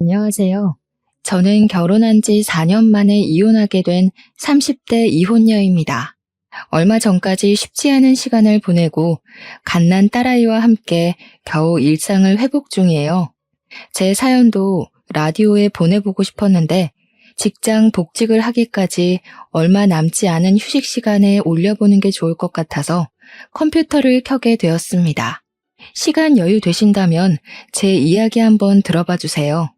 안녕하세요. 저는 결혼한 지 4년 만에 이혼하게 된 30대 이혼녀입니다. 얼마 전까지 쉽지 않은 시간을 보내고 갓난 딸아이와 함께 겨우 일상을 회복 중이에요. 제 사연도 라디오에 보내보고 싶었는데 직장 복직을 하기까지 얼마 남지 않은 휴식 시간에 올려보는 게 좋을 것 같아서 컴퓨터를 켜게 되었습니다. 시간 여유 되신다면 제 이야기 한번 들어봐 주세요.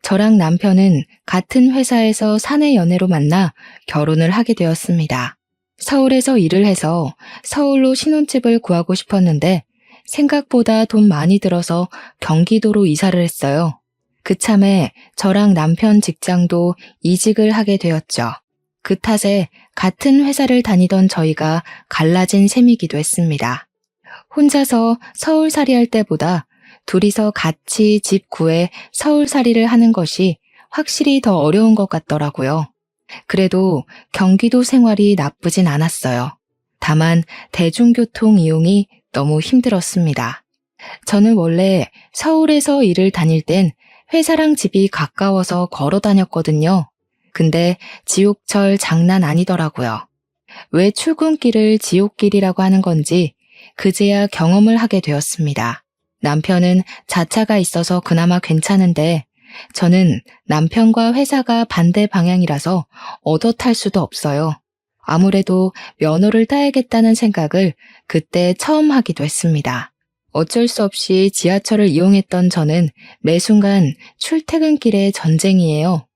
저랑 남편은 같은 회사에서 사내 연애로 만나 결혼을 하게 되었습니다. 서울에서 일을 해서 서울로 신혼집을 구하고 싶었는데 생각보다 돈 많이 들어서 경기도로 이사를 했어요. 그참에 저랑 남편 직장도 이직을 하게 되었죠. 그 탓에 같은 회사를 다니던 저희가 갈라진 셈이기도 했습니다. 혼자서 서울살이 할 때보다 둘이서 같이 집 구해 서울살이를 하는 것이 확실히 더 어려운 것 같더라고요. 그래도 경기도 생활이 나쁘진 않았어요. 다만 대중교통 이용이 너무 힘들었습니다. 저는 원래 서울에서 일을 다닐 땐 회사랑 집이 가까워서 걸어 다녔거든요. 근데 지옥철 장난 아니더라고요. 왜 출근길을 지옥길이라고 하는 건지 그제야 경험을 하게 되었습니다. 남편은 자차가 있어서 그나마 괜찮은데 저는 남편과 회사가 반대 방향이라서 얻어 탈 수도 없어요. 아무래도 면허를 따야겠다는 생각을 그때 처음 하기도 했습니다. 어쩔 수 없이 지하철을 이용했던 저는 매 순간 출퇴근길의 전쟁이에요.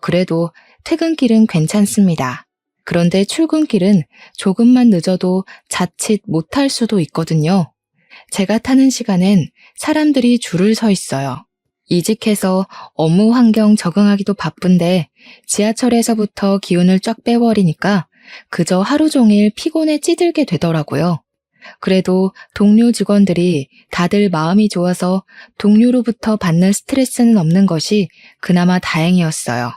그래도 퇴근길은 괜찮습니다. 그런데 출근길은 조금만 늦어도 자칫 못할 수도 있거든요. 제가 타는 시간엔 사람들이 줄을 서 있어요. 이직해서 업무 환경 적응하기도 바쁜데 지하철에서부터 기운을 쫙 빼버리니까 그저 하루 종일 피곤에 찌들게 되더라고요. 그래도 동료 직원들이 다들 마음이 좋아서 동료로부터 받는 스트레스는 없는 것이 그나마 다행이었어요.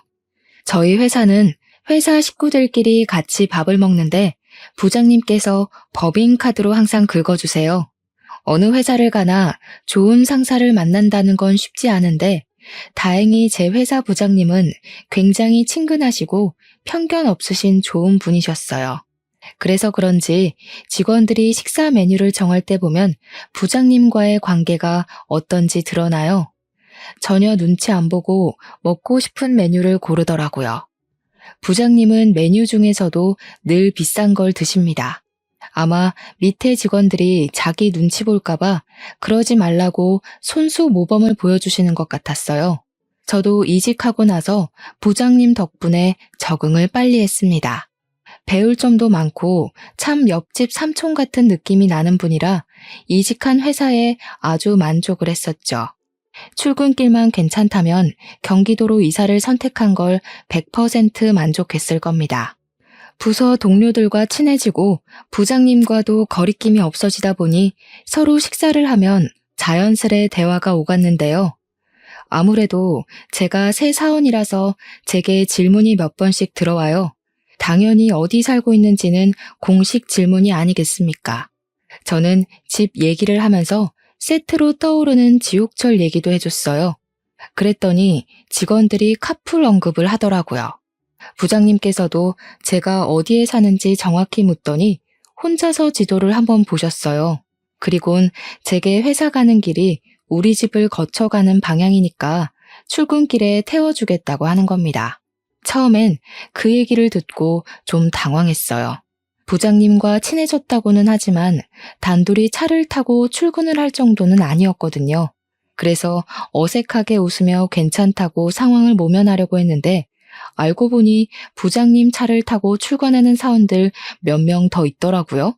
저희 회사는 회사 식구들끼리 같이 밥을 먹는데 부장님께서 법인카드로 항상 긁어주세요. 어느 회사를 가나 좋은 상사를 만난다는 건 쉽지 않은데 다행히 제 회사 부장님은 굉장히 친근하시고 편견 없으신 좋은 분이셨어요. 그래서 그런지 직원들이 식사 메뉴를 정할 때 보면 부장님과의 관계가 어떤지 드러나요. 전혀 눈치 안 보고 먹고 싶은 메뉴를 고르더라고요. 부장님은 메뉴 중에서도 늘 비싼 걸 드십니다. 아마 밑에 직원들이 자기 눈치 볼까봐 그러지 말라고 손수 모범을 보여주시는 것 같았어요. 저도 이직하고 나서 부장님 덕분에 적응을 빨리 했습니다. 배울 점도 많고 참 옆집 삼촌 같은 느낌이 나는 분이라 이직한 회사에 아주 만족을 했었죠. 출근길만 괜찮다면 경기도로 이사를 선택한 걸 100% 만족했을 겁니다. 부서 동료들과 친해지고 부장님과도 거리낌이 없어지다 보니 서로 식사를 하면 자연스레 대화가 오갔는데요. 아무래도 제가 새 사원이라서 제게 질문이 몇 번씩 들어와요. 당연히 어디 살고 있는지는 공식 질문이 아니겠습니까? 저는 집 얘기를 하면서 세트로 떠오르는 지옥철 얘기도 해줬어요. 그랬더니 직원들이 카풀 언급을 하더라고요. 부장님께서도 제가 어디에 사는지 정확히 묻더니 혼자서 지도를 한번 보셨어요. 그리곤 제게 회사 가는 길이 우리 집을 거쳐가는 방향이니까 출근길에 태워주겠다고 하는 겁니다. 처음엔 그 얘기를 듣고 좀 당황했어요. 부장님과 친해졌다고는 하지만 단둘이 차를 타고 출근을 할 정도는 아니었거든요. 그래서 어색하게 웃으며 괜찮다고 상황을 모면하려고 했는데 알고 보니 부장님 차를 타고 출근하는 사원들 몇 명 더 있더라고요.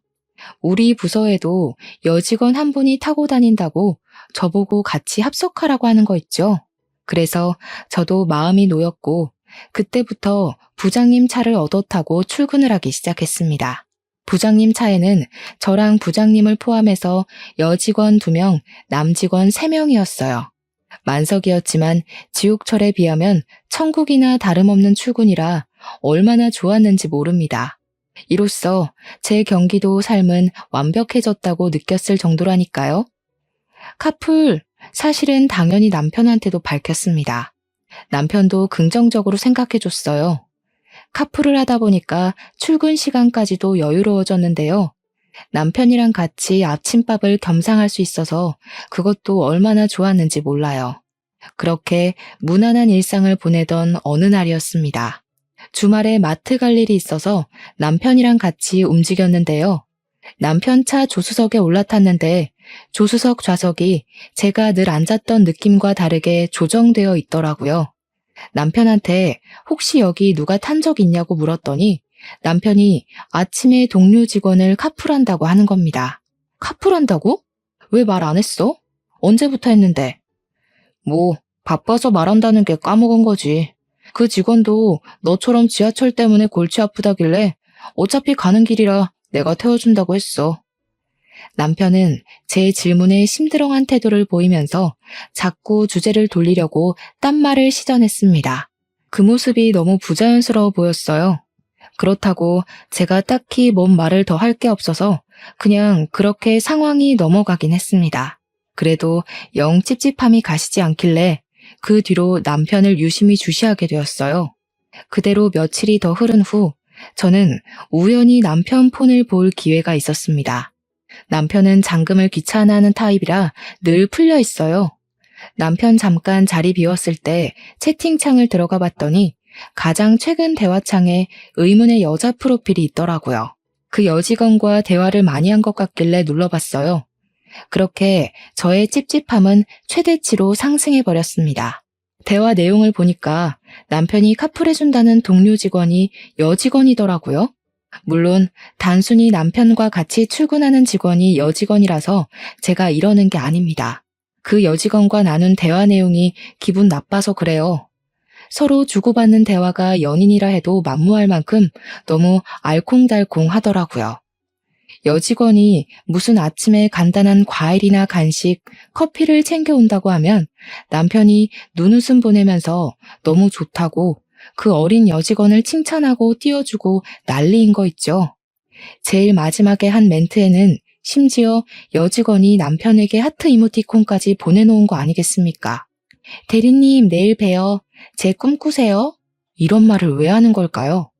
우리 부서에도 여직원 한 분이 타고 다닌다고 저보고 같이 합석하라고 하는 거 있죠. 그래서 저도 마음이 놓였고 그때부터 부장님 차를 얻어 타고 출근을 하기 시작했습니다. 부장님 차에는 저랑 부장님을 포함해서 여직원 2명, 남직원 3명이었어요. 만석이었지만 지옥철에 비하면 천국이나 다름없는 출근이라 얼마나 좋았는지 모릅니다. 이로써 제 경기도 삶은 완벽해졌다고 느꼈을 정도라니까요. 카풀, 사실은 당연히 남편한테도 밝혔습니다. 남편도 긍정적으로 생각해줬어요. 카풀을 하다 보니까 출근 시간까지도 여유로워졌는데요. 남편이랑 같이 아침밥을 겸상할 수 있어서 그것도 얼마나 좋았는지 몰라요. 그렇게 무난한 일상을 보내던 어느 날이었습니다. 주말에 마트 갈 일이 있어서 남편이랑 같이 움직였는데요. 남편 차 조수석에 올라탔는데 조수석 좌석이 제가 늘 앉았던 느낌과 다르게 조정되어 있더라고요. 남편한테 혹시 여기 누가 탄 적 있냐고 물었더니 남편이 아침에 동료 직원을 카풀한다고 하는 겁니다. 카풀한다고? 왜 말 안 했어? 언제부터 했는데? 뭐, 바빠서 말한다는 게 까먹은 거지. 그 직원도 너처럼 지하철 때문에 골치 아프다길래 어차피 가는 길이라 내가 태워준다고 했어. 남편은 제 질문에 심드렁한 태도를 보이면서 자꾸 주제를 돌리려고 딴말을 시전했습니다. 그 모습이 너무 부자연스러워 보였어요. 그렇다고 제가 딱히 뭔 말을 더 할 게 없어서 그냥 그렇게 상황이 넘어가긴 했습니다. 그래도 영 찝찝함이 가시지 않길래 그 뒤로 남편을 유심히 주시하게 되었어요. 그대로 며칠이 더 흐른 후 저는 우연히 남편 폰을 볼 기회가 있었습니다. 남편은 잠금을 귀찮아하는 타입이라 늘 풀려 있어요. 남편 잠깐 자리 비웠을 때 채팅창을 들어가 봤더니 가장 최근 대화창에 의문의 여자 프로필이 있더라고요. 그 여직원과 대화를 많이 한 것 같길래 눌러봤어요. 그렇게 저의 찝찝함은 최대치로 상승해버렸습니다. 대화 내용을 보니까 남편이 카풀해준다는 동료 직원이 여직원이더라고요. 물론 단순히 남편과 같이 출근하는 직원이 여직원이라서 제가 이러는 게 아닙니다. 그 여직원과 나눈 대화 내용이 기분 나빠서 그래요. 서로 주고받는 대화가 연인이라 해도 만무할 만큼 너무 알콩달콩 하더라고요. 여직원이 무슨 아침에 간단한 과일이나 간식, 커피를 챙겨온다고 하면 남편이 눈웃음 보내면서 너무 좋다고 그 어린 여직원을 칭찬하고 띄워주고 난리인 거 있죠. 제일 마지막에 한 멘트에는 심지어 여직원이 남편에게 하트 이모티콘까지 보내놓은 거 아니겠습니까? 대리님 내일 봬요. 제 꿈꾸세요. 이런 말을 왜 하는 걸까요?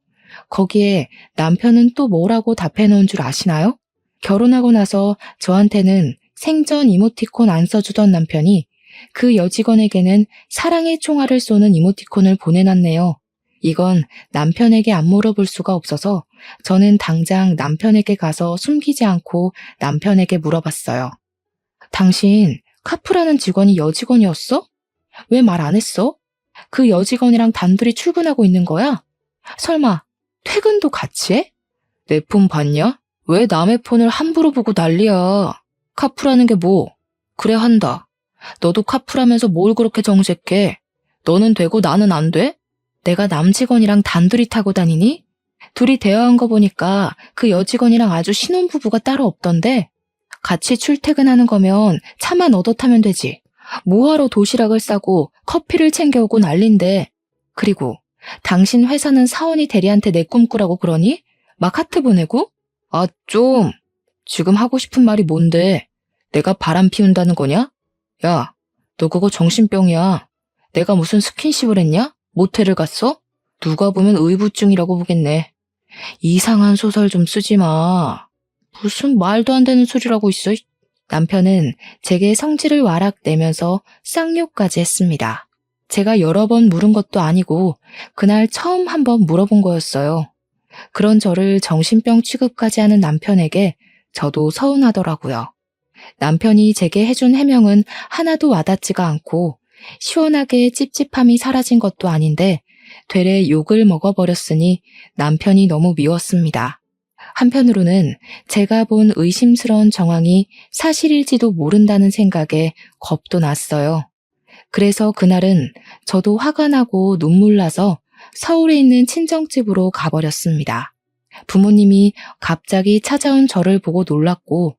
거기에 남편은 또 뭐라고 답해놓은 줄 아시나요? 결혼하고 나서 저한테는 생전 이모티콘 안 써주던 남편이 그 여직원에게는 사랑의 총알을 쏘는 이모티콘을 보내놨네요. 이건 남편에게 안 물어볼 수가 없어서 저는 당장 남편에게 가서 숨기지 않고 남편에게 물어봤어요. 당신 카프라는 직원이 여직원이었어? 왜 말 안 했어? 그 여직원이랑 단둘이 출근하고 있는 거야? 설마 퇴근도 같이 해? 내 폰 봤냐? 왜 남의 폰을 함부로 보고 난리야? 카풀하는 게 뭐? 그래 한다. 너도 카풀하면서 뭘 그렇게 정색해? 너는 되고 나는 안 돼? 내가 남 직원이랑 단둘이 타고 다니니? 둘이 대화한 거 보니까 그 여직원이랑 아주 신혼부부가 따로 없던데? 같이 출퇴근하는 거면 차만 얻어 타면 되지. 뭐하러 도시락을 싸고 커피를 챙겨오고 난린데. 그리고 당신 회사는 사원이 대리한테 내 꿈꾸라고 그러니? 막 하트 보내고? 아, 좀. 지금 하고 싶은 말이 뭔데? 내가 바람 피운다는 거냐? 야, 너 그거 정신병이야. 내가 무슨 스킨십을 했냐? 모텔을 갔어? 누가 보면 의부증이라고 보겠네. 이상한 소설 좀 쓰지 마. 무슨 말도 안 되는 소리라고 있어. 남편은 제게 성질을 와락 내면서 쌍욕까지 했습니다. 제가 여러 번 물은 것도 아니고 그날 처음 한번 물어본 거였어요. 그런 저를 정신병 취급까지 하는 남편에게 저도 서운하더라고요. 남편이 제게 해준 해명은 하나도 와닿지가 않고 시원하게 찝찝함이 사라진 것도 아닌데 되레 욕을 먹어버렸으니 남편이 너무 미웠습니다. 한편으로는 제가 본 의심스러운 정황이 사실일지도 모른다는 생각에 겁도 났어요. 그래서 그날은 저도 화가 나고 눈물 나서 서울에 있는 친정집으로 가버렸습니다. 부모님이 갑자기 찾아온 저를 보고 놀랐고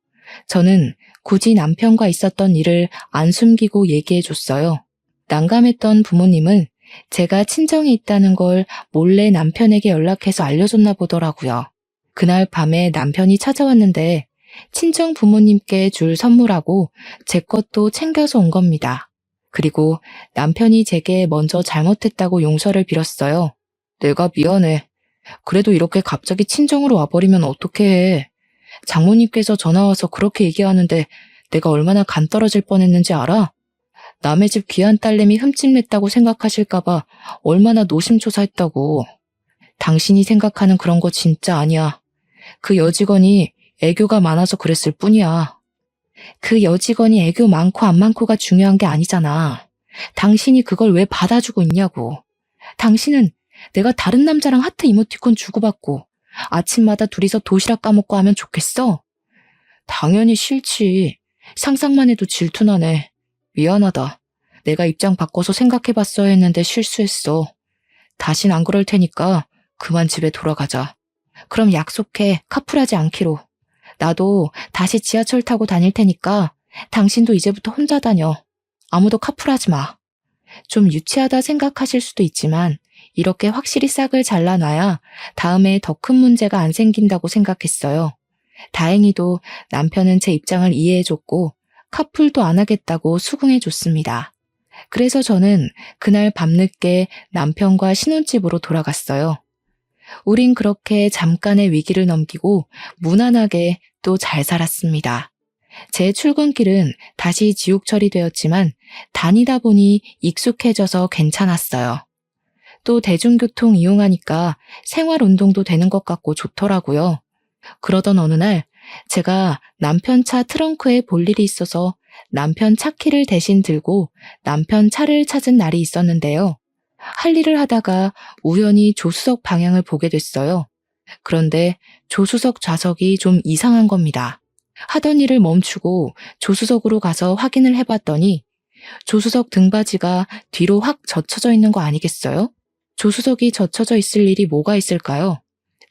저는 굳이 남편과 있었던 일을 안 숨기고 얘기해줬어요. 난감했던 부모님은 제가 친정에 있다는 걸 몰래 남편에게 연락해서 알려줬나 보더라고요. 그날 밤에 남편이 찾아왔는데 친정 부모님께 줄 선물하고 제 것도 챙겨서 온 겁니다. 그리고 남편이 제게 먼저 잘못했다고 용서를 빌었어요. 내가 미안해. 그래도 이렇게 갑자기 친정으로 와버리면 어떻게 해. 장모님께서 전화와서 그렇게 얘기하는데 내가 얼마나 간 떨어질 뻔했는지 알아? 남의 집 귀한 딸내미 흠집냈다고 생각하실까봐 얼마나 노심초사했다고. 당신이 생각하는 그런 거 진짜 아니야. 그 여직원이 애교가 많아서 그랬을 뿐이야. 그 여직원이 애교 많고 안 많고가 중요한 게 아니잖아. 당신이 그걸 왜 받아주고 있냐고. 당신은 내가 다른 남자랑 하트 이모티콘 주고받고 아침마다 둘이서 도시락 까먹고 하면 좋겠어? 당연히 싫지. 상상만 해도 질투나네. 미안하다. 내가 입장 바꿔서 생각해봤어야 했는데 실수했어. 다신 안 그럴 테니까 그만 집에 돌아가자. 그럼 약속해. 카풀하지 않기로. 나도 다시 지하철 타고 다닐 테니까 당신도 이제부터 혼자 다녀. 아무도 카풀하지 마. 좀 유치하다 생각하실 수도 있지만 이렇게 확실히 싹을 잘라놔야 다음에 더 큰 문제가 안 생긴다고 생각했어요. 다행히도 남편은 제 입장을 이해해줬고 카풀도 안 하겠다고 수긍해줬습니다. 그래서 저는 그날 밤늦게 남편과 신혼집으로 돌아갔어요. 우린 그렇게 잠깐의 위기를 넘기고 무난하게 또 잘 살았습니다. 제 출근길은 다시 지옥철이 되었지만 다니다 보니 익숙해져서 괜찮았어요. 또 대중교통 이용하니까 생활 운동도 되는 것 같고 좋더라고요. 그러던 어느 날 제가 남편 차 트렁크에 볼 일이 있어서 남편 차키를 대신 들고 남편 차를 찾은 날이 있었는데요. 할 일을 하다가 우연히 조수석 방향을 보게 됐어요. 그런데 조수석 좌석이 좀 이상한 겁니다. 하던 일을 멈추고 조수석으로 가서 확인을 해봤더니 조수석 등받이가 뒤로 확 젖혀져 있는 거 아니겠어요? 조수석이 젖혀져 있을 일이 뭐가 있을까요?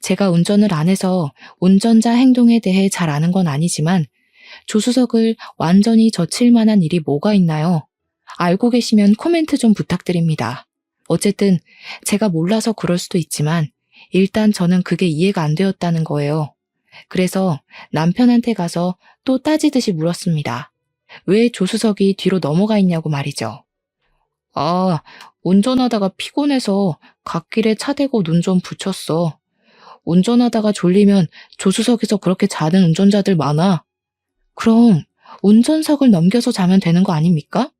제가 운전을 안 해서 운전자 행동에 대해 잘 아는 건 아니지만 조수석을 완전히 젖힐 만한 일이 뭐가 있나요? 알고 계시면 코멘트 좀 부탁드립니다. 어쨌든 제가 몰라서 그럴 수도 있지만 일단 저는 그게 이해가 안 되었다는 거예요. 그래서 남편한테 가서 또 따지듯이 물었습니다. 왜 조수석이 뒤로 넘어가 있냐고 말이죠. 아, 운전하다가 피곤해서 갓길에 차 대고 눈 좀 붙였어. 운전하다가 졸리면 조수석에서 그렇게 자는 운전자들 많아. 그럼 운전석을 넘겨서 자면 되는 거 아닙니까?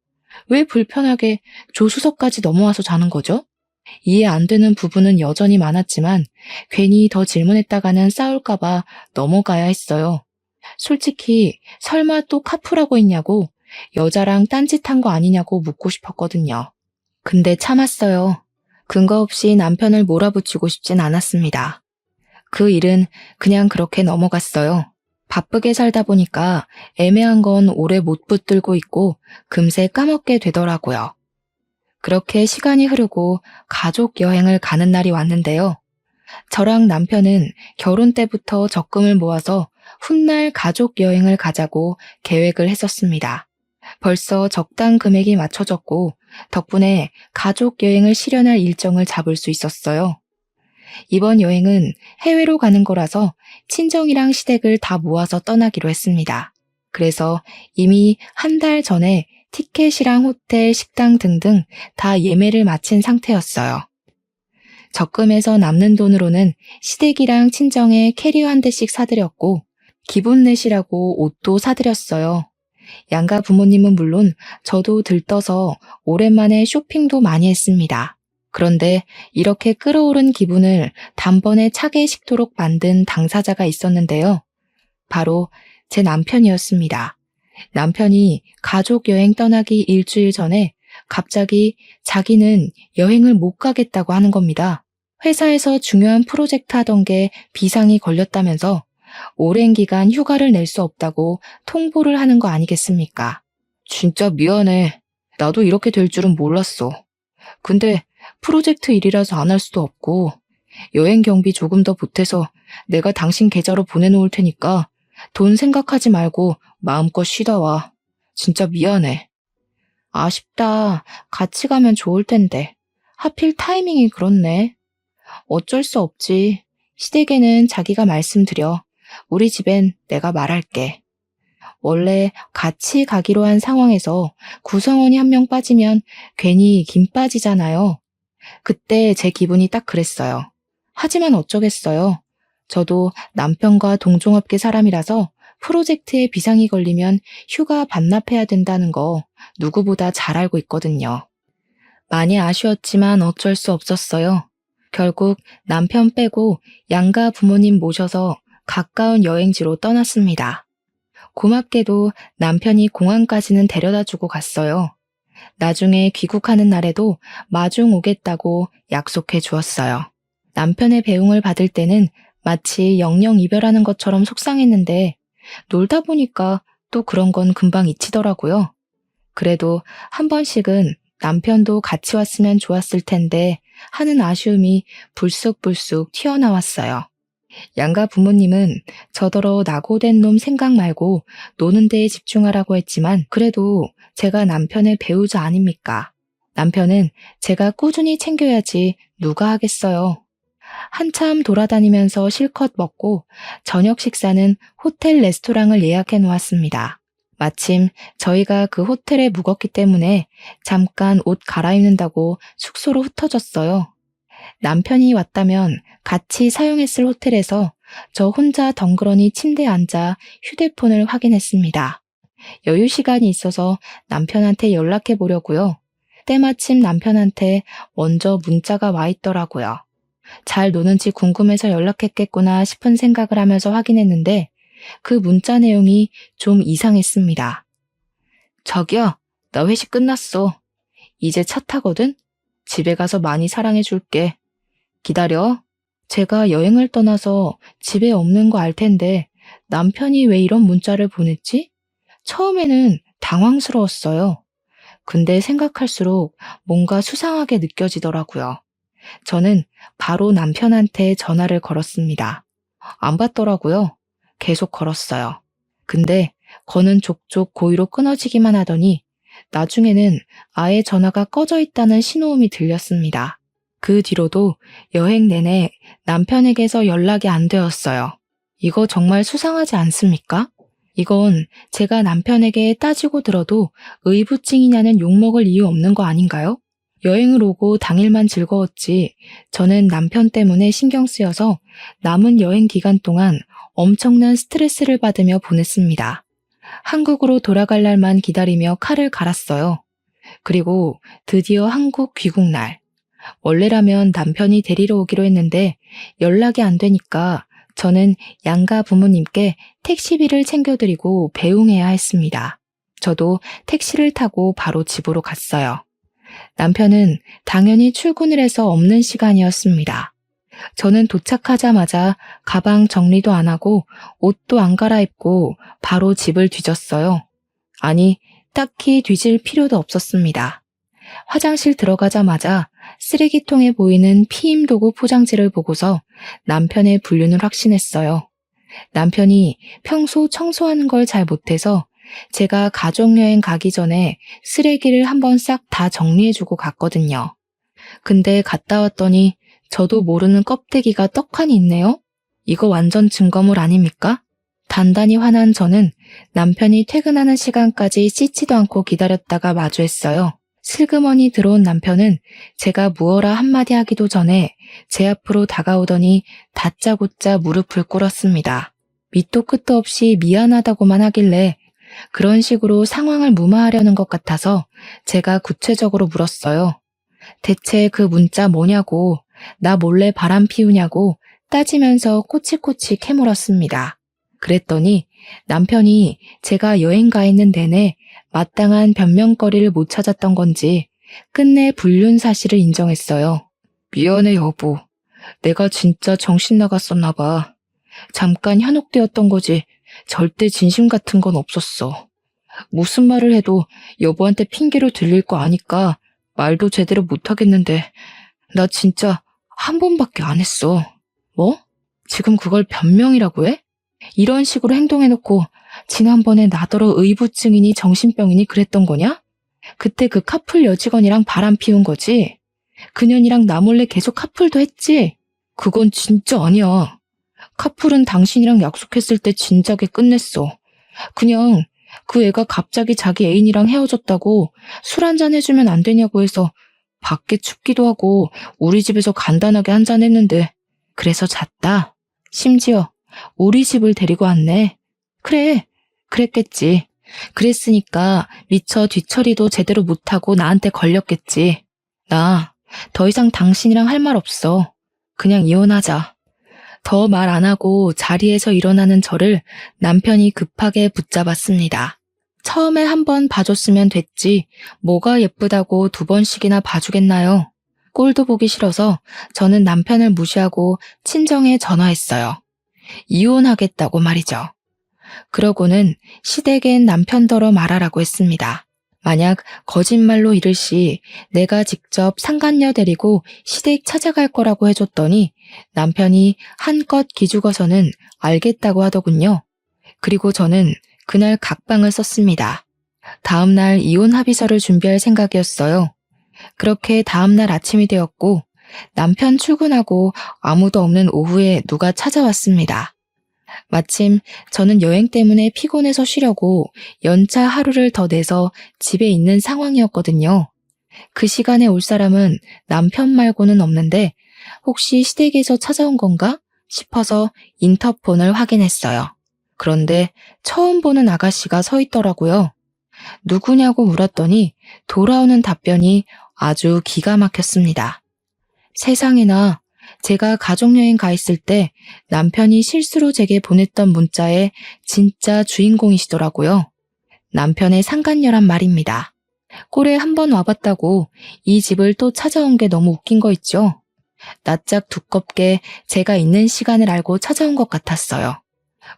왜 불편하게 조수석까지 넘어와서 자는 거죠? 이해 안 되는 부분은 여전히 많았지만 괜히 더 질문했다가는 싸울까봐 넘어가야 했어요. 솔직히 설마 또 카풀하고 있냐고 여자랑 딴짓한 거 아니냐고 묻고 싶었거든요. 근데 참았어요. 근거 없이 남편을 몰아붙이고 싶진 않았습니다. 그 일은 그냥 그렇게 넘어갔어요. 바쁘게 살다 보니까 애매한 건 오래 못 붙들고 있고 금세 까먹게 되더라고요. 그렇게 시간이 흐르고 가족 여행을 가는 날이 왔는데요. 저랑 남편은 결혼 때부터 적금을 모아서 훗날 가족 여행을 가자고 계획을 했었습니다. 벌써 적당 금액이 맞춰졌고 덕분에 가족 여행을 실현할 일정을 잡을 수 있었어요. 이번 여행은 해외로 가는 거라서 친정이랑 시댁을 다 모아서 떠나기로 했습니다. 그래서 이미 한 달 전에 티켓이랑 호텔, 식당 등등 다 예매를 마친 상태였어요. 적금에서 남는 돈으로는 시댁이랑 친정에 캐리어 한 대씩 사드렸고 기분 내시라고 옷도 사드렸어요. 양가 부모님은 물론 저도 들떠서 오랜만에 쇼핑도 많이 했습니다. 그런데 이렇게 끌어오른 기분을 단번에 차게 식도록 만든 당사자가 있었는데요. 바로 제 남편이었습니다. 남편이 가족 여행 떠나기 일주일 전에 갑자기 자기는 여행을 못 가겠다고 하는 겁니다. 회사에서 중요한 프로젝트 하던 게 비상이 걸렸다면서 오랜 기간 휴가를 낼 수 없다고 통보를 하는 거 아니겠습니까? 진짜 미안해. 나도 이렇게 될 줄은 몰랐어. 근데 프로젝트 일이라서 안 할 수도 없고 여행 경비 조금 더 보태서 내가 당신 계좌로 보내놓을 테니까 돈 생각하지 말고 마음껏 쉬다 와. 진짜 미안해. 아쉽다. 같이 가면 좋을 텐데. 하필 타이밍이 그렇네. 어쩔 수 없지. 시댁에는 자기가 말씀드려. 우리 집엔 내가 말할게. 원래 같이 가기로 한 상황에서 구성원이 한 명 빠지면 괜히 김 빠지잖아요. 그때 제 기분이 딱 그랬어요. 하지만 어쩌겠어요. 저도 남편과 동종업계 사람이라서 프로젝트에 비상이 걸리면 휴가 반납해야 된다는 거 누구보다 잘 알고 있거든요. 많이 아쉬웠지만 어쩔 수 없었어요. 결국 남편 빼고 양가 부모님 모셔서 가까운 여행지로 떠났습니다. 고맙게도 남편이 공항까지는 데려다 주고 갔어요. 나중에 귀국하는 날에도 마중 오겠다고 약속해 주었어요. 남편의 배웅을 받을 때는 마치 영영 이별하는 것처럼 속상했는데 놀다 보니까 또 그런 건 금방 잊히더라고요. 그래도 한 번씩은 남편도 같이 왔으면 좋았을 텐데 하는 아쉬움이 불쑥불쑥 튀어나왔어요. 양가 부모님은 저더러 낙오된 놈 생각 말고 노는 데에 집중하라고 했지만 그래도 제가 남편의 배우자 아닙니까? 남편은 제가 꾸준히 챙겨야지 누가 하겠어요. 한참 돌아다니면서 실컷 먹고 저녁 식사는 호텔 레스토랑을 예약해 놓았습니다. 마침 저희가 그 호텔에 묵었기 때문에 잠깐 옷 갈아입는다고 숙소로 흩어졌어요. 남편이 왔다면 같이 사용했을 호텔에서 저 혼자 덩그러니 침대에 앉아 휴대폰을 확인했습니다. 여유 시간이 있어서 남편한테 연락해 보려고요. 때마침 남편한테 먼저 문자가 와 있더라고요. 잘 노는지 궁금해서 연락했겠구나 싶은 생각을 하면서 확인했는데 그 문자 내용이 좀 이상했습니다. 저기요, 나 회식 끝났어. 이제 차 타거든? 집에 가서 많이 사랑해 줄게. 기다려. 제가 여행을 떠나서 집에 없는 거 알 텐데 남편이 왜 이런 문자를 보냈지? 처음에는 당황스러웠어요. 근데 생각할수록 뭔가 수상하게 느껴지더라고요. 저는 바로 남편한테 전화를 걸었습니다. 안 받더라고요. 계속 걸었어요. 근데 거는 족족 고의로 끊어지기만 하더니 나중에는 아예 전화가 꺼져 있다는 신호음이 들렸습니다. 그 뒤로도 여행 내내 남편에게서 연락이 안 되었어요. 이거 정말 수상하지 않습니까? 이건 제가 남편에게 따지고 들어도 의부증이냐는 욕먹을 이유 없는 거 아닌가요? 여행을 오고 당일만 즐거웠지 저는 남편 때문에 신경 쓰여서 남은 여행 기간 동안 엄청난 스트레스를 받으며 보냈습니다. 한국으로 돌아갈 날만 기다리며 칼을 갈았어요. 그리고 드디어 한국 귀국날. 원래라면 남편이 데리러 오기로 했는데 연락이 안 되니까 저는 양가 부모님께 택시비를 챙겨드리고 배웅해야 했습니다. 저도 택시를 타고 바로 집으로 갔어요. 남편은 당연히 출근을 해서 없는 시간이었습니다. 저는 도착하자마자 가방 정리도 안 하고 옷도 안 갈아입고 바로 집을 뒤졌어요. 아니, 딱히 뒤질 필요도 없었습니다. 화장실 들어가자마자 쓰레기통에 보이는 피임 도구 포장지를 보고서 남편의 불륜을 확신했어요. 남편이 평소 청소하는 걸 잘 못해서 제가 가족여행 가기 전에 쓰레기를 한번 싹 다 정리해주고 갔거든요. 근데 갔다 왔더니 저도 모르는 껍데기가 떡하니 있네요. 이거 완전 증거물 아닙니까? 단단히 화난 저는 남편이 퇴근하는 시간까지 씻지도 않고 기다렸다가 마주했어요. 슬그머니 들어온 남편은 제가 무어라 한마디 하기도 전에 제 앞으로 다가오더니 다짜고짜 무릎을 꿇었습니다. 밑도 끝도 없이 미안하다고만 하길래 그런 식으로 상황을 무마하려는 것 같아서 제가 구체적으로 물었어요. 대체 그 문자 뭐냐고, 나 몰래 바람 피우냐고 따지면서 꼬치꼬치 캐물었습니다. 그랬더니 남편이 제가 여행 가 있는 내내 마땅한 변명거리를 못 찾았던 건지 끝내 불륜 사실을 인정했어요. 미안해 여보. 내가 진짜 정신 나갔었나 봐. 잠깐 현혹되었던 거지 절대 진심 같은 건 없었어. 무슨 말을 해도 여보한테 핑계로 들릴 거 아니까 말도 제대로 못하겠는데 나 진짜 한 번밖에 안 했어. 뭐? 지금 그걸 변명이라고 해? 이런 식으로 행동해놓고 지난번에 나더러 의부증이니 정신병이니 그랬던 거냐? 그때 그 카풀 여직원이랑 바람 피운 거지? 그년이랑 나 몰래 계속 카풀도 했지? 그건 진짜 아니야. 카풀은 당신이랑 약속했을 때 진작에 끝냈어. 그냥 그 애가 갑자기 자기 애인이랑 헤어졌다고 술 한잔 해주면 안 되냐고 해서 밖에 춥기도 하고 우리 집에서 간단하게 한잔 했는데 그래서 잤다. 심지어 우리 집을 데리고 왔네. 그래, 그랬겠지. 그랬으니까 미처 뒤처리도 제대로 못하고 나한테 걸렸겠지. 나 더 이상 당신이랑 할 말 없어. 그냥 이혼하자. 더 말 안 하고 자리에서 일어나는 저를 남편이 급하게 붙잡았습니다. 처음에 한 번 봐줬으면 됐지 뭐가 예쁘다고 두 번씩이나 봐주겠나요? 꼴도 보기 싫어서 저는 남편을 무시하고 친정에 전화했어요. 이혼하겠다고 말이죠. 그러고는 시댁엔 남편더러 말하라고 했습니다. 만약 거짓말로 이를 시 내가 직접 상간녀 데리고 시댁 찾아갈 거라고 해줬더니 남편이 한껏 기죽어서는 알겠다고 하더군요. 그리고 저는 그날 각방을 썼습니다. 다음날 이혼 합의서를 준비할 생각이었어요. 그렇게 다음날 아침이 되었고 남편 출근하고 아무도 없는 오후에 누가 찾아왔습니다. 마침 저는 여행 때문에 피곤해서 쉬려고 연차 하루를 더 내서 집에 있는 상황이었거든요. 그 시간에 올 사람은 남편 말고는 없는데 혹시 시댁에서 찾아온 건가 싶어서 인터폰을 확인했어요. 그런데 처음 보는 아가씨가 서 있더라고요. 누구냐고 물었더니 돌아오는 답변이 아주 기가 막혔습니다. 세상에나 제가 가족여행 가 있을 때 남편이 실수로 제게 보냈던 문자의 진짜 주인공이시더라고요. 남편의 상간녀란 말입니다. 꼴에 한 번 와봤다고 이 집을 또 찾아온 게 너무 웃긴 거 있죠? 낯짝 두껍게 제가 있는 시간을 알고 찾아온 것 같았어요.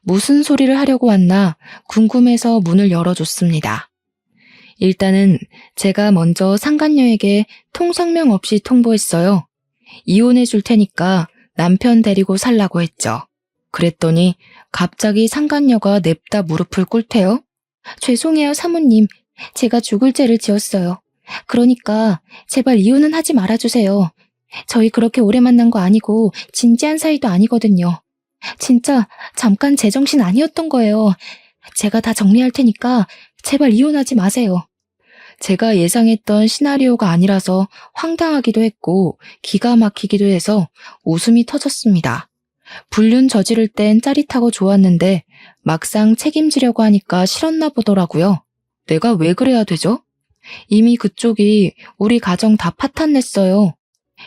무슨 소리를 하려고 왔나 궁금해서 문을 열어줬습니다. 일단은 제가 먼저 상간녀에게 통성명 없이 통보했어요. 이혼해 줄 테니까 남편 데리고 살라고 했죠. 그랬더니 갑자기 상간녀가 냅다 무릎을 꿇대요. 죄송해요, 사모님. 제가 죽을 죄를 지었어요. 그러니까 제발 이혼은 하지 말아주세요. 저희 그렇게 오래 만난 거 아니고 진지한 사이도 아니거든요. 진짜 잠깐 제정신 아니었던 거예요. 제가 다 정리할 테니까 제발 이혼하지 마세요. 제가 예상했던 시나리오가 아니라서 황당하기도 했고 기가 막히기도 해서 웃음이 터졌습니다. 불륜 저지를 땐 짜릿하고 좋았는데 막상 책임지려고 하니까 싫었나 보더라고요. 내가 왜 그래야 되죠? 이미 그쪽이 우리 가정 다 파탄냈어요.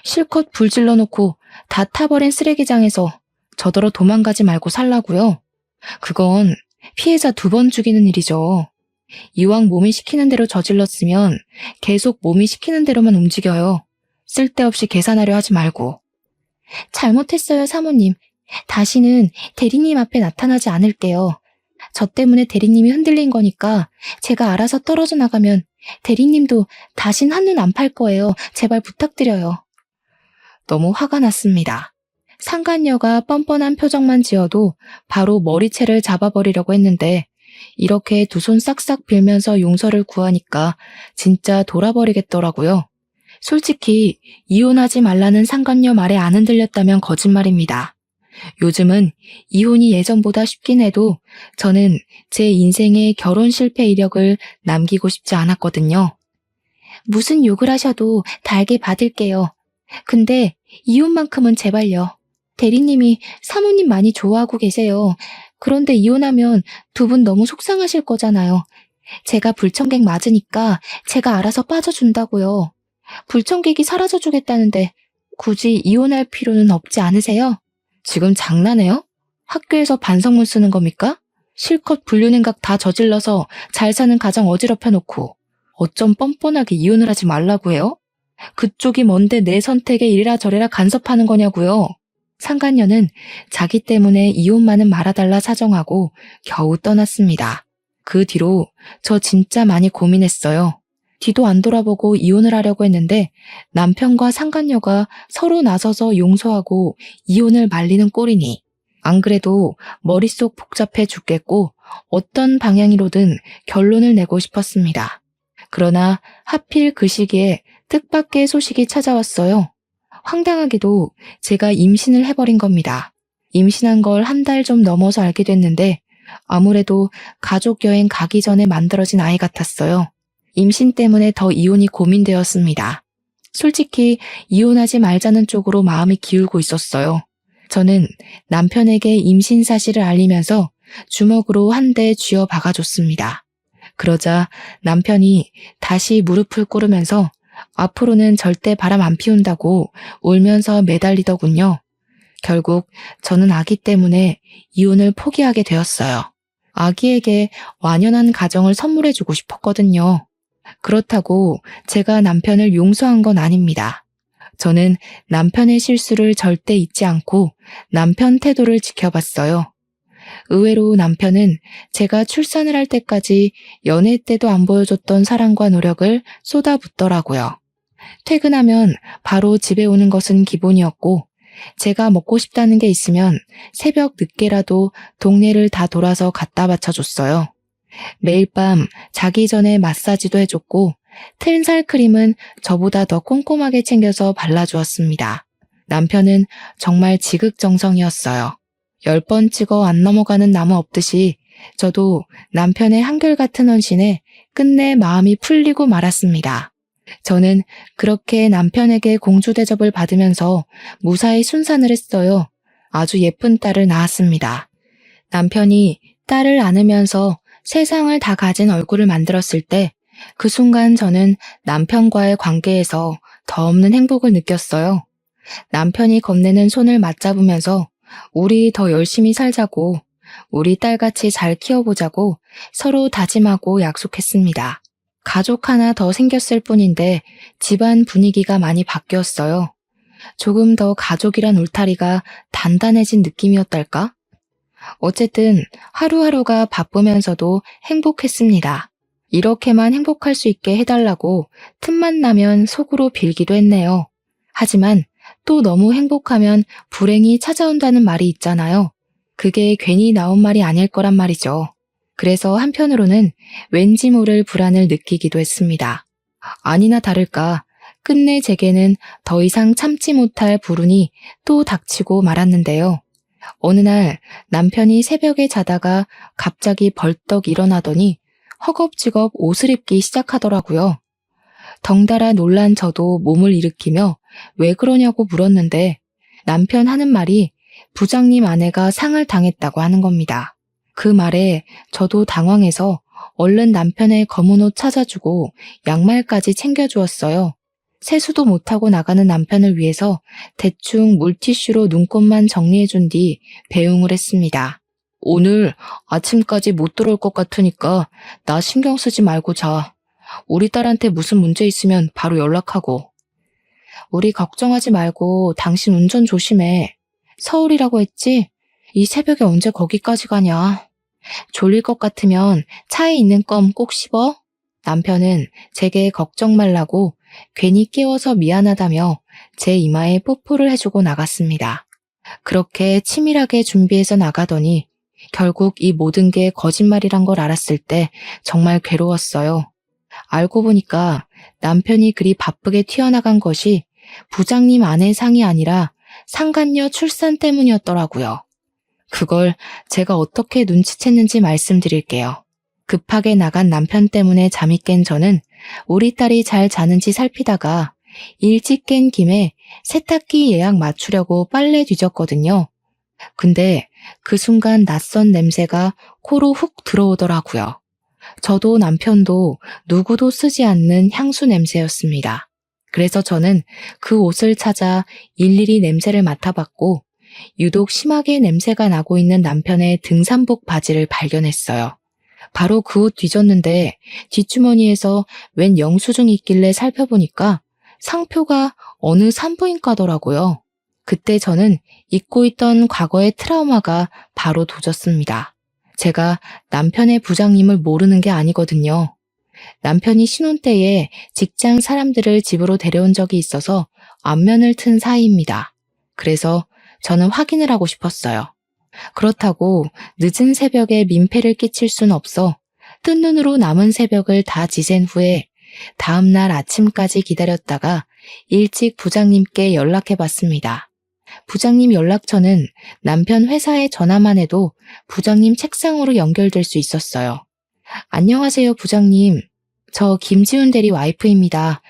실컷 불 질러놓고 다 타버린 쓰레기장에서 저더러 도망가지 말고 살라고요. 그건 피해자 두 번 죽이는 일이죠. 이왕 몸이 시키는 대로 저질렀으면 계속 몸이 시키는 대로만 움직여요. 쓸데없이 계산하려 하지 말고. 잘못했어요, 사모님. 다시는 대리님 앞에 나타나지 않을게요. 저 때문에 대리님이 흔들린 거니까 제가 알아서 떨어져 나가면 대리님도 다신 한눈 안 팔 거예요. 제발 부탁드려요. 너무 화가 났습니다. 상간녀가 뻔뻔한 표정만 지어도 바로 머리채를 잡아버리려고 했는데 이렇게 두 손 싹싹 빌면서 용서를 구하니까 진짜 돌아버리겠더라고요. 솔직히 이혼하지 말라는 상간녀 말에 안 흔들렸다면 거짓말입니다. 요즘은 이혼이 예전보다 쉽긴 해도 저는 제 인생의 결혼 실패 이력을 남기고 싶지 않았거든요. 무슨 욕을 하셔도 달게 받을게요. 근데 이혼만큼은 제발요. 대리님이 사모님 많이 좋아하고 계세요. 그런데 이혼하면 두 분 너무 속상하실 거잖아요. 제가 불청객 맞으니까 제가 알아서 빠져준다고요. 불청객이 사라져주겠다는데 굳이 이혼할 필요는 없지 않으세요? 지금 장난해요? 학교에서 반성문 쓰는 겁니까? 실컷 불륜행각 다 저질러서 잘 사는 가정 어지럽혀 놓고 어쩜 뻔뻔하게 이혼을 하지 말라고 해요? 그쪽이 뭔데 내 선택에 이래라 저래라 간섭하는 거냐고요. 상간녀는 자기 때문에 이혼만은 말아달라 사정하고 겨우 떠났습니다. 그 뒤로 저 진짜 많이 고민했어요. 뒤도 안 돌아보고 이혼을 하려고 했는데 남편과 상간녀가 서로 나서서 용서하고 이혼을 말리는 꼴이니 안 그래도 머릿속 복잡해 죽겠고 어떤 방향으로든 결론을 내고 싶었습니다. 그러나 하필 그 시기에 뜻밖의 소식이 찾아왔어요. 황당하게도 제가 임신을 해버린 겁니다. 임신한 걸 한 달 좀 넘어서 알게 됐는데 아무래도 가족 여행 가기 전에 만들어진 아이 같았어요. 임신 때문에 더 이혼이 고민되었습니다. 솔직히 이혼하지 말자는 쪽으로 마음이 기울고 있었어요. 저는 남편에게 임신 사실을 알리면서 주먹으로 한 대 쥐어 박아줬습니다. 그러자 남편이 다시 무릎을 꿇으면서 앞으로는 절대 바람 안 피운다고 울면서 매달리더군요. 결국 저는 아기 때문에 이혼을 포기하게 되었어요. 아기에게 완연한 가정을 선물해주고 싶었거든요. 그렇다고 제가 남편을 용서한 건 아닙니다. 저는 남편의 실수를 절대 잊지 않고 남편 태도를 지켜봤어요. 의외로 남편은 제가 출산을 할 때까지 연애 때도 안 보여줬던 사랑과 노력을 쏟아붓더라고요. 퇴근하면 바로 집에 오는 것은 기본이었고 제가 먹고 싶다는 게 있으면 새벽 늦게라도 동네를 다 돌아서 갖다 바쳐줬어요. 매일 밤 자기 전에 마사지도 해줬고 틀살 크림은 저보다 더 꼼꼼하게 챙겨서 발라주었습니다. 남편은 정말 지극정성이었어요. 10번 찍어 안 넘어가는 나무 없듯이 저도 남편의 한결같은 헌신에 끝내 마음이 풀리고 말았습니다. 저는 그렇게 남편에게 공주 대접을 받으면서 무사히 순산을 했어요. 아주 예쁜 딸을 낳았습니다. 남편이 딸을 안으면서 세상을 다 가진 얼굴을 만들었을 때 그 순간 저는 남편과의 관계에서 더 없는 행복을 느꼈어요. 남편이 건네는 손을 맞잡으면서 우리 더 열심히 살자고, 우리 딸같이 잘 키워보자고 서로 다짐하고 약속했습니다. 가족 하나 더 생겼을 뿐인데 집안 분위기가 많이 바뀌었어요. 조금 더 가족이란 울타리가 단단해진 느낌이었달까? 어쨌든 하루하루가 바쁘면서도 행복했습니다. 이렇게만 행복할 수 있게 해달라고 틈만 나면 속으로 빌기도 했네요. 하지만 또 너무 행복하면 불행이 찾아온다는 말이 있잖아요. 그게 괜히 나온 말이 아닐 거란 말이죠. 그래서 한편으로는 왠지 모를 불안을 느끼기도 했습니다. 아니나 다를까 끝내 제게는 더 이상 참지 못할 불운이 또 닥치고 말았는데요. 어느 날 남편이 새벽에 자다가 갑자기 벌떡 일어나더니 허겁지겁 옷을 입기 시작하더라고요. 덩달아 놀란 저도 몸을 일으키며 왜 그러냐고 물었는데 남편 하는 말이 부장님 아내가 상을 당했다고 하는 겁니다. 그 말에 저도 당황해서 얼른 남편의 검은 옷 찾아주고 양말까지 챙겨주었어요. 세수도 못하고 나가는 남편을 위해서 대충 물티슈로 눈곱만 정리해준 뒤 배웅을 했습니다. 오늘 아침까지 못 들어올 것 같으니까 나 신경 쓰지 말고 자. 우리 딸한테 무슨 문제 있으면 바로 연락하고. 우리 걱정하지 말고 당신 운전 조심해. 서울이라고 했지? 이 새벽에 언제 거기까지 가냐. 졸릴 것 같으면 차에 있는 껌 꼭 씹어. 남편은 제게 걱정 말라고 괜히 깨워서 미안하다며 제 이마에 뽀뽀를 해주고 나갔습니다. 그렇게 치밀하게 준비해서 나가더니 결국 이 모든 게 거짓말이란 걸 알았을 때 정말 괴로웠어요. 알고 보니까 남편이 그리 바쁘게 튀어나간 것이 부장님 아내 상이 아니라 상간녀 출산 때문이었더라고요. 그걸 제가 어떻게 눈치챘는지 말씀드릴게요. 급하게 나간 남편 때문에 잠이 깬 저는 우리 딸이 잘 자는지 살피다가 일찍 깬 김에 세탁기 예약 맞추려고 빨래 뒤졌거든요. 근데 그 순간 낯선 냄새가 코로 훅 들어오더라고요. 저도 남편도 누구도 쓰지 않는 향수 냄새였습니다. 그래서 저는 그 옷을 찾아 일일이 냄새를 맡아봤고 유독 심하게 냄새가 나고 있는 남편의 등산복 바지를 발견했어요. 바로 그 옷 뒤졌는데 뒷주머니에서 웬 영수증이 있길래 살펴보니까 상표가 어느 산부인과더라고요. 그때 저는 잊고 있던 과거의 트라우마가 바로 도졌습니다. 제가 남편의 부장님을 모르는 게 아니거든요. 남편이 신혼 때에 직장 사람들을 집으로 데려온 적이 있어서 안면을 튼 사이입니다. 그래서 저는 확인을 하고 싶었어요. 그렇다고 늦은 새벽에 민폐를 끼칠 순 없어 뜬 눈으로 남은 새벽을 다 지샌 후에 다음날 아침까지 기다렸다가 일찍 부장님께 연락해봤습니다. 부장님 연락처는 남편 회사에 전화만 해도 부장님 책상으로 연결될 수 있었어요. 안녕하세요, 부장님. 저 김지훈 대리 와이프입니다.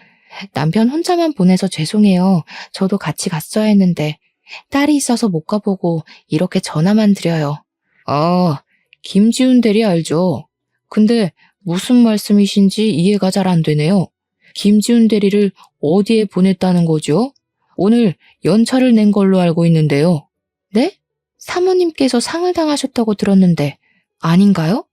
남편 혼자만 보내서 죄송해요. 저도 같이 갔어야 했는데 딸이 있어서 못 가보고 이렇게 전화만 드려요. 아, 김지훈 대리 알죠? 근데 무슨 말씀이신지 이해가 잘 안 되네요. 김지훈 대리를 어디에 보냈다는 거죠? 오늘 연차를 낸 걸로 알고 있는데요. 네? 사모님께서 상을 당하셨다고 들었는데 아닌가요?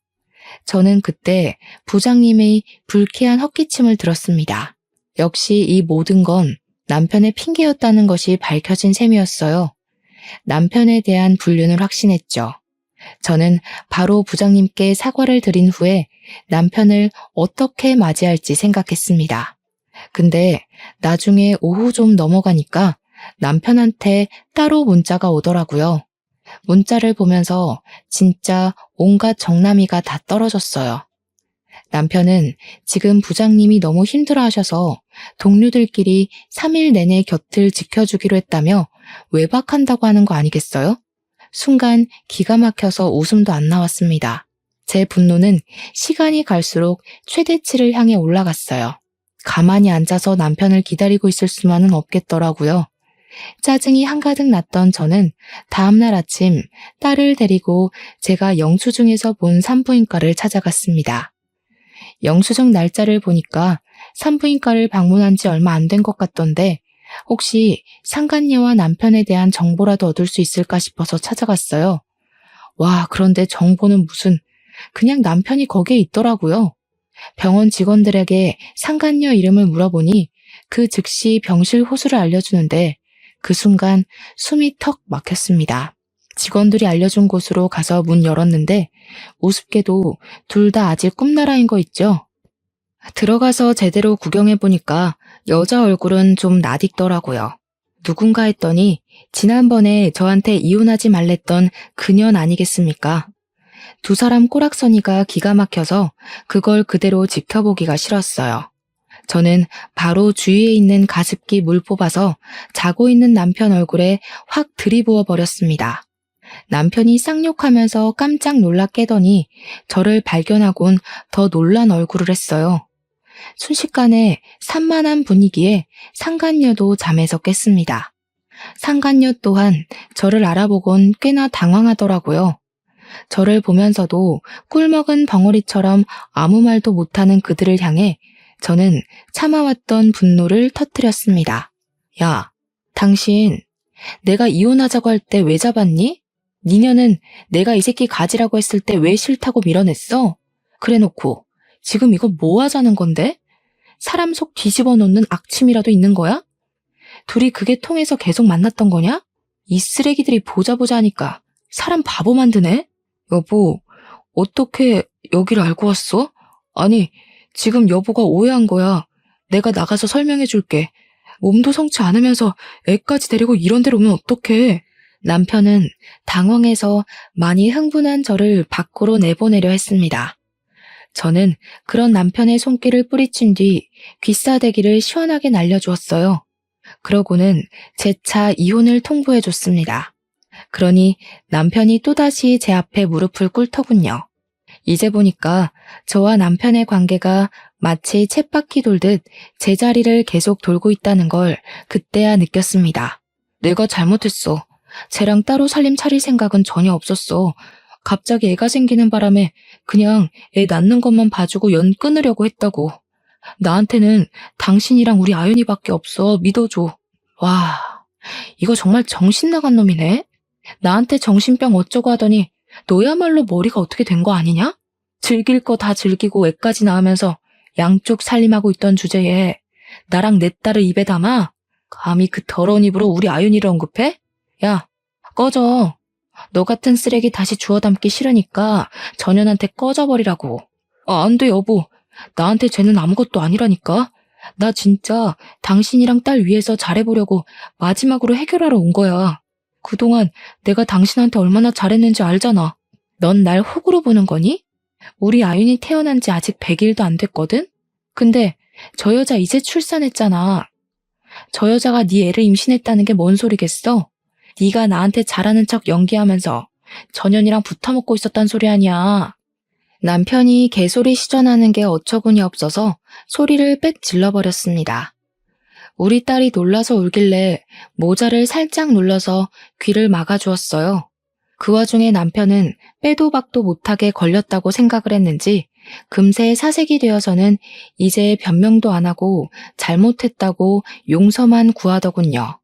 저는 그때 부장님의 불쾌한 헛기침을 들었습니다. 역시 이 모든 건 남편의 핑계였다는 것이 밝혀진 셈이었어요. 남편에 대한 불륜을 확신했죠. 저는 바로 부장님께 사과를 드린 후에 남편을 어떻게 맞이할지 생각했습니다. 근데 나중에 오후 좀 넘어가니까 남편한테 따로 문자가 오더라고요. 문자를 보면서 진짜 온갖 정남이가 다 떨어졌어요. 남편은 지금 부장님이 너무 힘들어하셔서 동료들끼리 3일 내내 곁을 지켜주기로 했다며 외박한다고 하는 거 아니겠어요? 순간 기가 막혀서 웃음도 안 나왔습니다. 제 분노는 시간이 갈수록 최대치를 향해 올라갔어요. 가만히 앉아서 남편을 기다리고 있을 수만은 없겠더라고요. 짜증이 한가득 났던 저는 다음날 아침 딸을 데리고 제가 영수증에서 본 산부인과를 찾아갔습니다. 영수증 날짜를 보니까 산부인과를 방문한 지 얼마 안 된 것 같던데 혹시 상간녀와 남편에 대한 정보라도 얻을 수 있을까 싶어서 찾아갔어요. 와, 그런데 정보는 무슨 그냥 남편이 거기에 있더라고요. 병원 직원들에게 상간녀 이름을 물어보니 그 즉시 병실 호수를 알려주는데 그 순간 숨이 턱 막혔습니다. 직원들이 알려준 곳으로 가서 문 열었는데 우습게도 둘 다 아직 꿈나라인 거 있죠? 들어가서 제대로 구경해보니까 여자 얼굴은 좀 낯익더라고요. 누군가 했더니 지난번에 저한테 이혼하지 말랬던 그년 아니겠습니까? 두 사람 꼬락서니가 기가 막혀서 그걸 그대로 지켜보기가 싫었어요. 저는 바로 주위에 있는 가습기 물 뽑아서 자고 있는 남편 얼굴에 확 들이부어 버렸습니다. 남편이 쌍욕하면서 깜짝 놀라 깨더니 저를 발견하곤 더 놀란 얼굴을 했어요. 순식간에 산만한 분위기에 상간녀도 잠에서 깼습니다. 상간녀 또한 저를 알아보곤 꽤나 당황하더라고요. 저를 보면서도 꿀먹은 벙어리처럼 아무 말도 못하는 그들을 향해 저는 참아왔던 분노를 터뜨렸습니다. 야, 당신 내가 이혼하자고 할 때 왜 잡았니? 니녀는 내가 이 새끼 가지라고 했을 때 왜 싫다고 밀어냈어? 그래놓고 지금 이거 뭐 하자는 건데? 사람 속 뒤집어 놓는 악취미라도 있는 거야? 둘이 그게 통해서 계속 만났던 거냐? 이 쓰레기들이 보자 하니까 사람 바보 만드네? 여보, 어떻게 여기를 알고 왔어? 아니, 지금 여보가 오해한 거야. 내가 나가서 설명해 줄게. 몸도 성치 않으면서 애까지 데리고 이런 데로 오면 어떡해? 남편은 당황해서 많이 흥분한 저를 밖으로 내보내려 했습니다. 저는 그런 남편의 손길을 뿌리친 뒤 귀싸대기를 시원하게 날려주었어요. 그러고는 재차 이혼을 통보해 줬습니다. 그러니 남편이 또다시 제 앞에 무릎을 꿇더군요. 이제 보니까 저와 남편의 관계가 마치 쳇바퀴 돌듯 제자리를 계속 돌고 있다는 걸 그때야 느꼈습니다. 내가 잘못했어. 쟤랑 따로 살림 차릴 생각은 전혀 없었어. 갑자기 애가 생기는 바람에 그냥 애 낳는 것만 봐주고 연 끊으려고 했다고. 나한테는 당신이랑 우리 아윤이밖에 없어. 믿어줘. 와, 이거 정말 정신 나간 놈이네. 나한테 정신병 어쩌고 하더니 너야말로 머리가 어떻게 된 거 아니냐? 즐길 거 다 즐기고 애까지 낳으면서 양쪽 살림하고 있던 주제에 나랑 내 딸을 입에 담아? 감히 그 더러운 입으로 우리 아윤이를 언급해? 야, 꺼져. 너 같은 쓰레기 다시 주워 담기 싫으니까 전현한테 꺼져버리라고. 안 돼, 여보. 나한테 쟤는 아무것도 아니라니까. 나 진짜 당신이랑 딸 위해서 잘해보려고 마지막으로 해결하러 온 거야. 그동안 내가 당신한테 얼마나 잘했는지 알잖아. 넌 날 호구로 보는 거니? 우리 아윤이 태어난 지 아직 100일도 안 됐거든? 근데 저 여자 이제 출산했잖아. 저 여자가 네 애를 임신했다는 게 뭔 소리겠어? 네가 나한테 잘하는 척 연기하면서 전현이랑 붙어먹고 있었단 소리 아니야. 남편이 개소리 시전하는 게 어처구니 없어서 소리를 빽 질러버렸습니다. 우리 딸이 놀라서 울길래 모자를 살짝 눌러서 귀를 막아주었어요. 그 와중에 남편은 빼도 박도 못하게 걸렸다고 생각을 했는지 금세 사색이 되어서는 이제 변명도 안 하고 잘못했다고 용서만 구하더군요.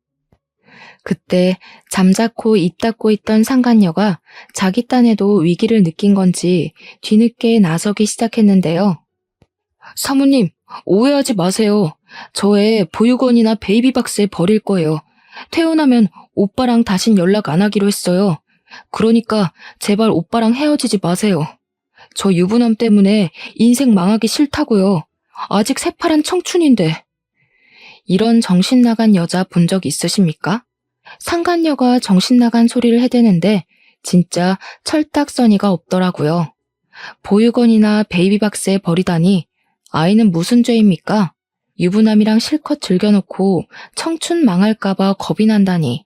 그때 잠자코 입 닫고 있던 상간녀가 자기 딴에도 위기를 느낀 건지 뒤늦게 나서기 시작했는데요. 사모님, 오해하지 마세요. 저 애 보육원이나 베이비박스에 버릴 거예요. 퇴원하면 오빠랑 다신 연락 안 하기로 했어요. 그러니까 제발 오빠랑 헤어지지 마세요. 저 유부남 때문에 인생 망하기 싫다고요. 아직 새파란 청춘인데. 이런 정신 나간 여자 본 적 있으십니까? 상간녀가 정신 나간 소리를 해대는데 진짜 철딱서니가 없더라고요. 보육원이나 베이비박스에 버리다니 아이는 무슨 죄입니까? 유부남이랑 실컷 즐겨놓고 청춘 망할까봐 겁이 난다니.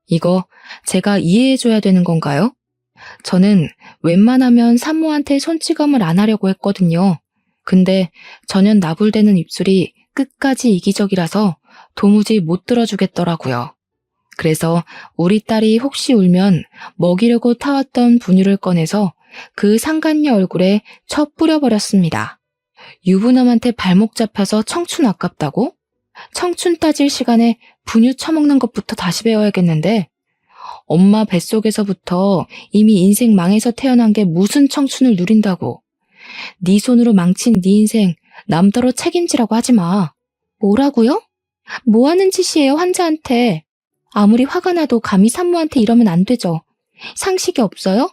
이거 제가 이해해줘야 되는 건가요? 저는 웬만하면 산모한테 손찌검을 안 하려고 했거든요. 근데 전혀 나불대는 입술이 끝까지 이기적이라서 도무지 못 들어주겠더라고요. 그래서 우리 딸이 혹시 울면 먹이려고 타왔던 분유를 꺼내서 그 상간녀 얼굴에 쳐 뿌려버렸습니다. 유부남한테 발목 잡혀서 청춘 아깝다고? 청춘 따질 시간에 분유 처먹는 것부터 다시 배워야겠는데 엄마 뱃속에서부터 이미 인생 망해서 태어난 게 무슨 청춘을 누린다고. 네 손으로 망친 네 인생 남더러 책임지라고 하지 마. 뭐라고요? 뭐 하는 짓이에요, 환자한테. 아무리 화가 나도 감히 산모한테 이러면 안 되죠. 상식이 없어요?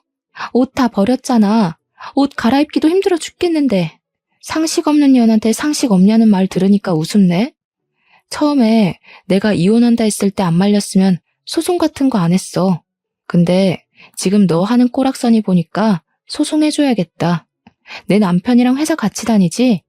옷 다 버렸잖아. 옷 갈아입기도 힘들어 죽겠는데. 상식 없는 년한테 상식 없냐는 말 들으니까 우습네. 처음에 내가 이혼한다 했을 때 안 말렸으면 소송 같은 거 안 했어. 근데 지금 너 하는 꼬락서니 보니까 소송해줘야겠다. 내 남편이랑 회사 같이 다니지?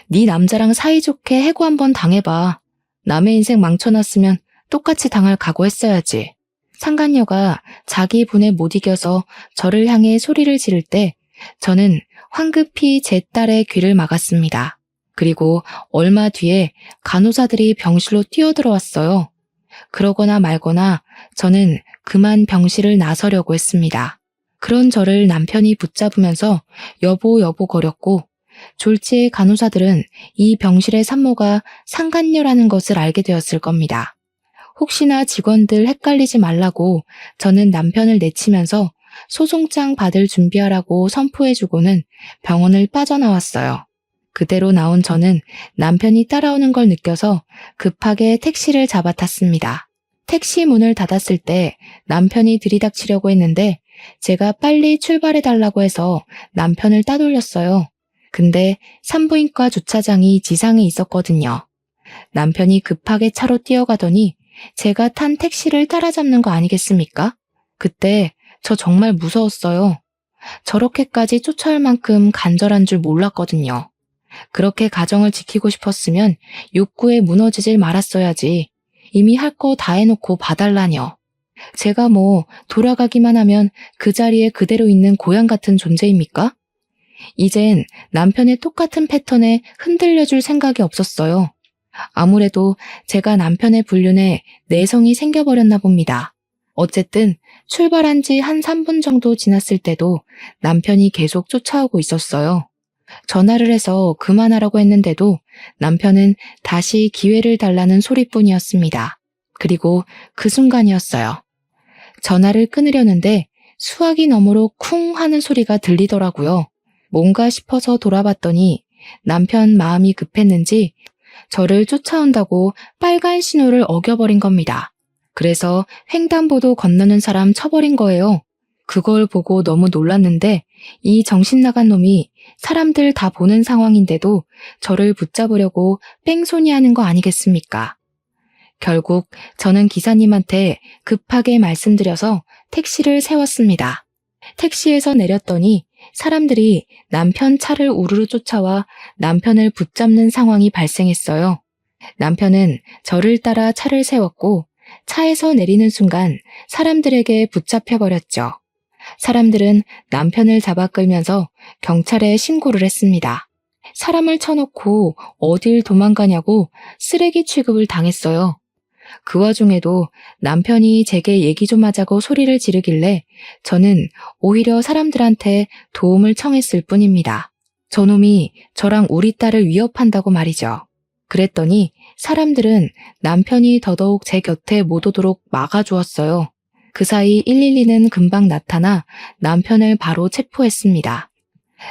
네 남자랑 사이좋게 해고 한번 당해봐. 남의 인생 망쳐놨으면 똑같이 당할 각오했어야지. 상간녀가 자기 분에 못 이겨서 저를 향해 소리를 지를 때 저는 황급히 제 딸의 귀를 막았습니다. 그리고 얼마 뒤에 간호사들이 병실로 뛰어들어왔어요. 그러거나 말거나 저는 그만 병실을 나서려고 했습니다. 그런 저를 남편이 붙잡으면서 여보 여보 거렸고 졸지에 간호사들은 이 병실의 산모가 상간녀라는 것을 알게 되었을 겁니다. 혹시나 직원들 헷갈리지 말라고 저는 남편을 내치면서 소송장 받을 준비하라고 선포해주고는 병원을 빠져나왔어요. 그대로 나온 저는 남편이 따라오는 걸 느껴서 급하게 택시를 잡아 탔습니다. 택시 문을 닫았을 때 남편이 들이닥치려고 했는데 제가 빨리 출발해달라고 해서 남편을 따돌렸어요. 근데 산부인과 주차장이 지상에 있었거든요. 남편이 급하게 차로 뛰어가더니 제가 탄 택시를 따라잡는 거 아니겠습니까? 그때 저 정말 무서웠어요. 저렇게까지 쫓아올 만큼 간절한 줄 몰랐거든요. 그렇게 가정을 지키고 싶었으면 욕구에 무너지질 말았어야지. 이미 할 거 다 해놓고 봐달라뇨. 제가 뭐 돌아가기만 하면 그 자리에 그대로 있는 고향 같은 존재입니까? 이젠 남편의 똑같은 패턴에 흔들려줄 생각이 없었어요. 아무래도 제가 남편의 불륜에 내성이 생겨버렸나 봅니다. 어쨌든 출발한 지 한 3분 정도 지났을 때도 남편이 계속 쫓아오고 있었어요. 전화를 해서 그만하라고 했는데도 남편은 다시 기회를 달라는 소리뿐이었습니다. 그리고 그 순간이었어요. 전화를 끊으려는데 수화기 너머로 쿵 하는 소리가 들리더라고요. 뭔가 싶어서 돌아봤더니 남편 마음이 급했는지 저를 쫓아온다고 빨간 신호를 어겨버린 겁니다. 그래서 횡단보도 건너는 사람 쳐버린 거예요. 그걸 보고 너무 놀랐는데 이 정신나간 놈이 사람들 다 보는 상황인데도 저를 붙잡으려고 뺑소니 하는 거 아니겠습니까? 결국 저는 기사님한테 급하게 말씀드려서 택시를 세웠습니다. 택시에서 내렸더니 사람들이 남편 차를 우르르 쫓아와 남편을 붙잡는 상황이 발생했어요. 남편은 저를 따라 차를 세웠고 차에서 내리는 순간 사람들에게 붙잡혀버렸죠. 사람들은 남편을 잡아 끌면서 경찰에 신고를 했습니다. 사람을 쳐놓고 어딜 도망가냐고 쓰레기 취급을 당했어요. 그 와중에도 남편이 제게 얘기 좀 하자고 소리를 지르길래 저는 오히려 사람들한테 도움을 청했을 뿐입니다. 저놈이 저랑 우리 딸을 위협한다고 말이죠. 그랬더니 사람들은 남편이 더더욱 제 곁에 못 오도록 막아주었어요. 그 사이 112는 금방 나타나 남편을 바로 체포했습니다.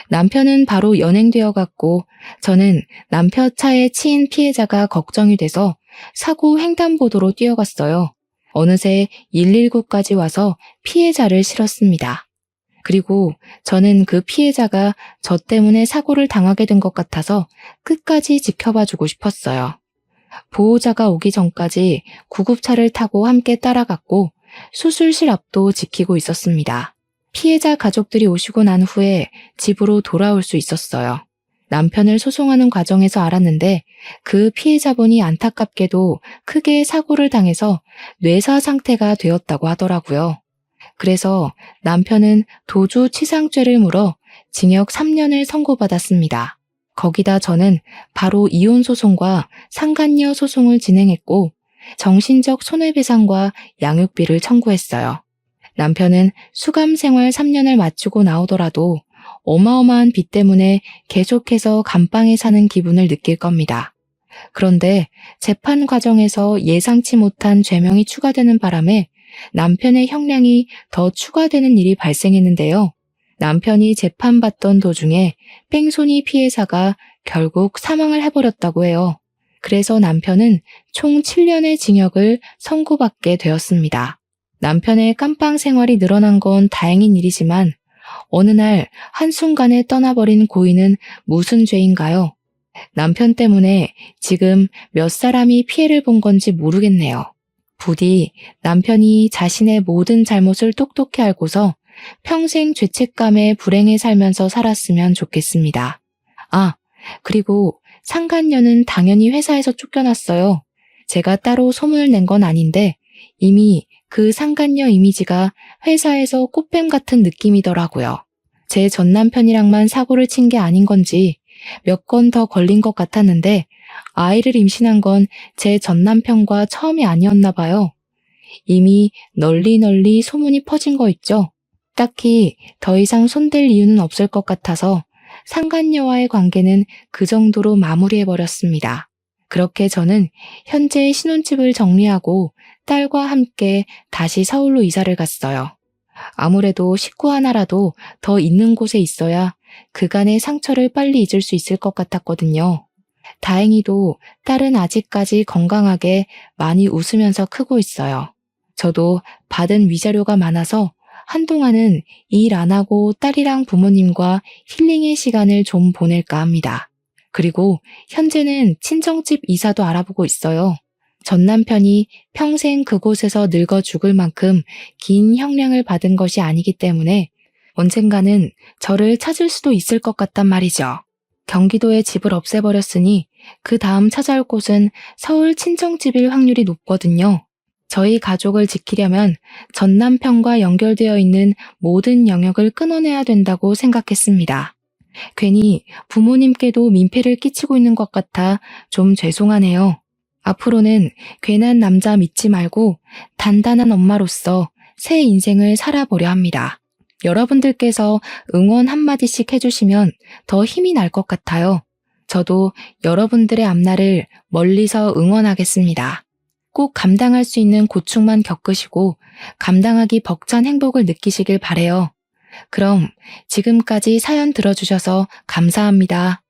남편은 바로 연행되어 갔고 저는 남편 차에 치인 피해자가 걱정이 돼서 사고 횡단보도로 뛰어갔어요. 어느새 119까지 와서 피해자를 실었습니다. 그리고 저는 그 피해자가 저 때문에 사고를 당하게 된 것 같아서 끝까지 지켜봐주고 싶었어요. 보호자가 오기 전까지 구급차를 타고 함께 따라갔고 수술실 앞도 지키고 있었습니다. 피해자 가족들이 오시고 난 후에 집으로 돌아올 수 있었어요. 남편을 소송하는 과정에서 알았는데 그 피해자분이 안타깝게도 크게 사고를 당해서 뇌사 상태가 되었다고 하더라고요. 그래서 남편은 도주치상죄를 물어 징역 3년을 선고받았습니다. 거기다 저는 바로 이혼 소송과 상간녀 소송을 진행했고 정신적 손해배상과 양육비를 청구했어요. 남편은 수감 생활 3년을 마치고 나오더라도 어마어마한 빚 때문에 계속해서 감방에 사는 기분을 느낄 겁니다. 그런데 재판 과정에서 예상치 못한 죄명이 추가되는 바람에 남편의 형량이 더 추가되는 일이 발생했는데요. 남편이 재판받던 도중에 뺑소니 피해자가 결국 사망을 해버렸다고 해요. 그래서 남편은 총 7년의 징역을 선고받게 되었습니다. 남편의 깜빵 생활이 늘어난 건 다행인 일이지만 어느 날 한순간에 떠나버린 고인은 무슨 죄인가요? 남편 때문에 지금 몇 사람이 피해를 본 건지 모르겠네요. 부디 남편이 자신의 모든 잘못을 똑똑히 알고서 평생 죄책감에 불행해 살면서 살았으면 좋겠습니다. 아, 그리고 상간녀는 당연히 회사에서 쫓겨났어요. 제가 따로 소문을 낸 건 아닌데 이미 그 상간녀 이미지가 회사에서 꽃뱀 같은 느낌이더라고요. 제 전 남편이랑만 사고를 친 게 아닌 건지 몇 건 더 걸린 것 같았는데 아이를 임신한 건 제 전 남편과 처음이 아니었나 봐요. 이미 널리 소문이 퍼진 거 있죠? 딱히 더 이상 손댈 이유는 없을 것 같아서 상간녀와의 관계는 그 정도로 마무리해버렸습니다. 그렇게 저는 현재 신혼집을 정리하고 딸과 함께 다시 서울로 이사를 갔어요. 아무래도 식구 하나라도 더 있는 곳에 있어야 그간의 상처를 빨리 잊을 수 있을 것 같았거든요. 다행히도 딸은 아직까지 건강하게 많이 웃으면서 크고 있어요. 저도 받은 위자료가 많아서 한동안은 일 안 하고 딸이랑 부모님과 힐링의 시간을 좀 보낼까 합니다. 그리고 현재는 친정집 이사도 알아보고 있어요. 전 남편이 평생 그곳에서 늙어 죽을 만큼 긴 형량을 받은 것이 아니기 때문에 언젠가는 저를 찾을 수도 있을 것 같단 말이죠. 경기도에 집을 없애버렸으니 그 다음 찾아올 곳은 서울 친정집일 확률이 높거든요. 저희 가족을 지키려면 전 남편과 연결되어 있는 모든 영역을 끊어내야 된다고 생각했습니다. 괜히 부모님께도 민폐를 끼치고 있는 것 같아 좀 죄송하네요. 앞으로는 괜한 남자 믿지 말고 단단한 엄마로서 새 인생을 살아보려 합니다. 여러분들께서 응원 한마디씩 해주시면 더 힘이 날 것 같아요. 저도 여러분들의 앞날을 멀리서 응원하겠습니다. 꼭 감당할 수 있는 고충만 겪으시고 감당하기 벅찬 행복을 느끼시길 바래요. 그럼 지금까지 사연 들어주셔서 감사합니다.